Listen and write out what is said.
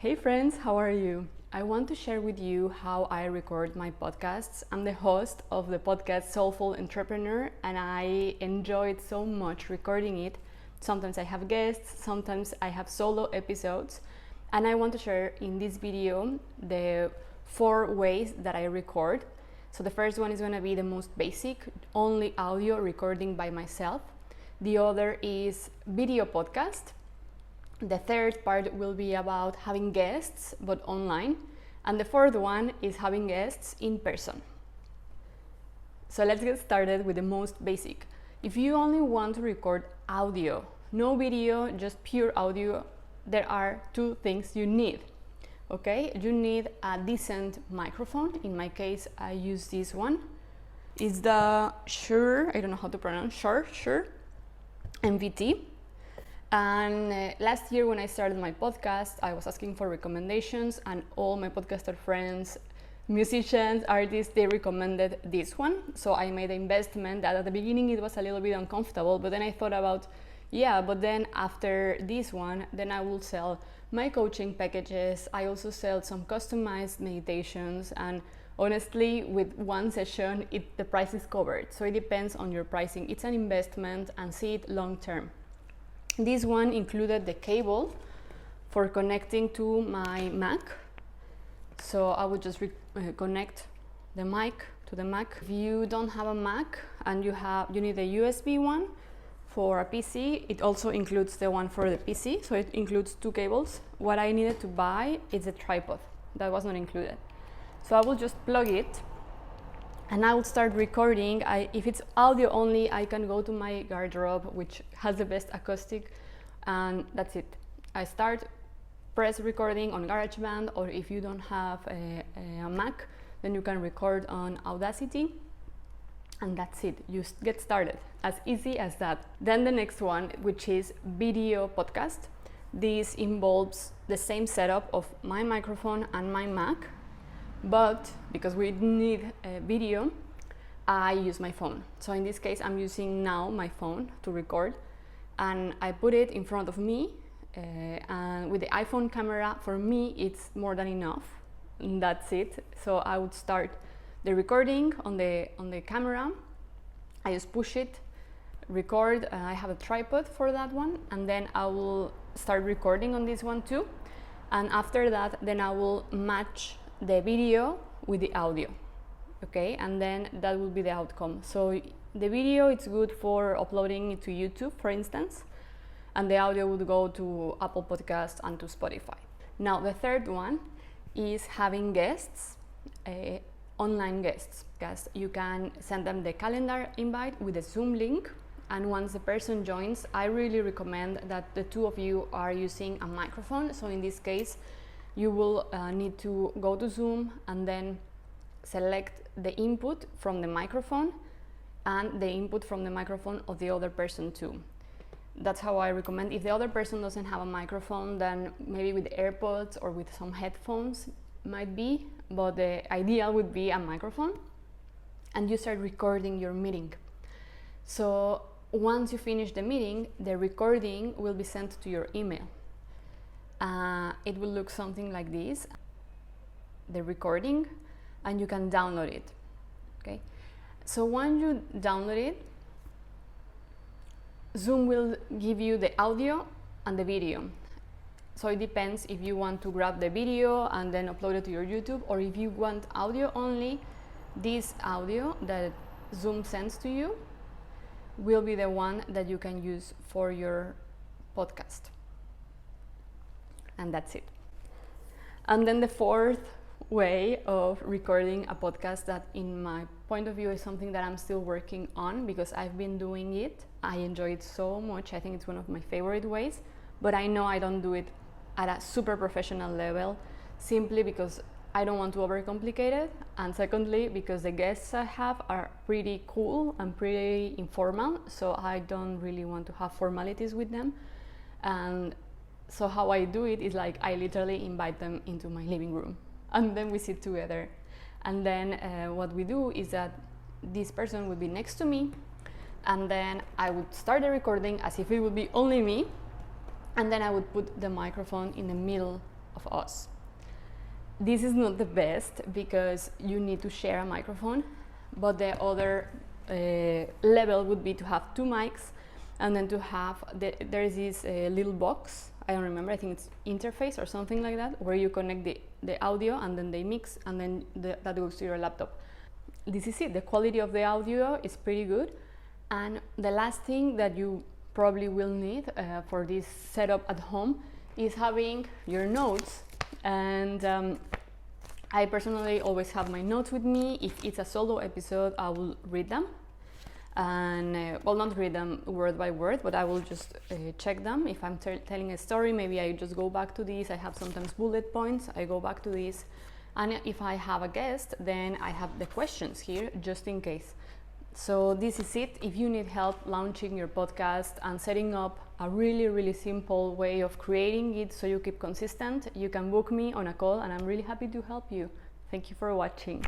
Hey friends, how are you? I want to share with you how I record my podcasts. I'm the host of the podcast Soulful Entrepreneur and I enjoy it so much recording it. Sometimes I have guests, sometimes I have solo episodes, and I want to share in this video the 4 ways that I record. So the first one is going to be the most basic, only audio recording by myself. The other is video podcast. The third part will be about having guests, but online. And the fourth one is having guests in person. So let's get started with the most basic. If you only want to record audio, no video, just pure audio, there are 2 things you need. Okay, you need a decent microphone. In my case, I use this one. It's the Shure, I don't know how to pronounce, Shure MVT. And last year when I started my podcast, I was asking for recommendations and all my podcaster friends, musicians, artists, they recommended this one. So I made the investment that at the beginning it was a little bit uncomfortable, but then I thought about, but then after this one, then I will sell my coaching packages. I also sell some customized meditations, and honestly, with one session, the price is covered. So it depends on your pricing. It's an investment and see it long term. This one included the cable for connecting to my Mac. So I would just connect the mic to the Mac. If you don't have a Mac and you need a USB one for a PC, it also includes the one for the PC. So it includes 2 cables. What I needed to buy is a tripod. That was not included. So I will just plug it and I will start recording. If it's audio only, I can go to my Garderobe, which has the best acoustic, and that's it. I press recording on GarageBand, or if you don't have a Mac, then you can record on Audacity, and that's it. You get started, as easy as that. Then the next one, which is video podcast. This involves the same setup of my microphone and my Mac, but because we need a video, I use my phone. So in this case, I'm using now my phone to record, and I put it in front of me, and with the iPhone camera, for me, it's more than enough. And that's it. So I would start the recording on the camera. I just push it, record. I have a tripod for that one, and then I will start recording on this one too. And after that, then I will match the video with the audio, okay, and then that will be the outcome. So the video, it's good for uploading it to YouTube, for instance, and the audio would go to Apple Podcasts and to Spotify. Now the third one is having guests, online guests, because you can send them the calendar invite with a Zoom link, and once the person joins, I really recommend that the 2 of you are using a microphone. So in this case, you will need to go to Zoom and then select the input from the microphone and the input from the microphone of the other person too. That's how I recommend. If the other person doesn't have a microphone, then maybe with AirPods or with some headphones might be, but the ideal would be a microphone. And you start recording your meeting. So once you finish the meeting, the recording will be sent to your email. It will look something like this, the recording, and you can download it, okay? So when you download it, Zoom will give you the audio and the video. So it depends if you want to grab the video and then upload it to your YouTube, or if you want audio only, this audio that Zoom sends to you will be the one that you can use for your podcast. And that's it. And then the fourth way of recording a podcast, that in my point of view is something that I'm still working on, because I've been doing it. I enjoy it so much. I think it's one of my favorite ways, but I know I don't do it at a super professional level, simply because I don't want to overcomplicate it, and secondly because the guests I have are pretty cool and pretty informal, so I don't really want to have formalities with them. And so how I do it is like I literally invite them into my living room and then we sit together, and then what we do is that this person would be next to me, and then I would start the recording as if it would be only me, and then I would put the microphone in the middle of us. This is not the best because you need to share a microphone, but the other level would be to have 2 mics and then to have, there is this little box, I don't remember, I think it's interface or something like that, where you connect the audio and then they mix and then that goes to your laptop. This is it, the quality of the audio is pretty good. And the last thing that you probably will need for this setup at home is having your notes. And I personally always have my notes with me. If it's a solo episode, I will read them. And well, not read them word by word, but I will just check them. If I'm telling a story, maybe I just go back to this. I have sometimes bullet points, I go back to this. And if I have a guest, then I have the questions here just in case. So this is it. If you need help launching your podcast and setting up a really simple way of creating it so you keep consistent, you can book me on a call and I'm really happy to help you. Thank you for watching.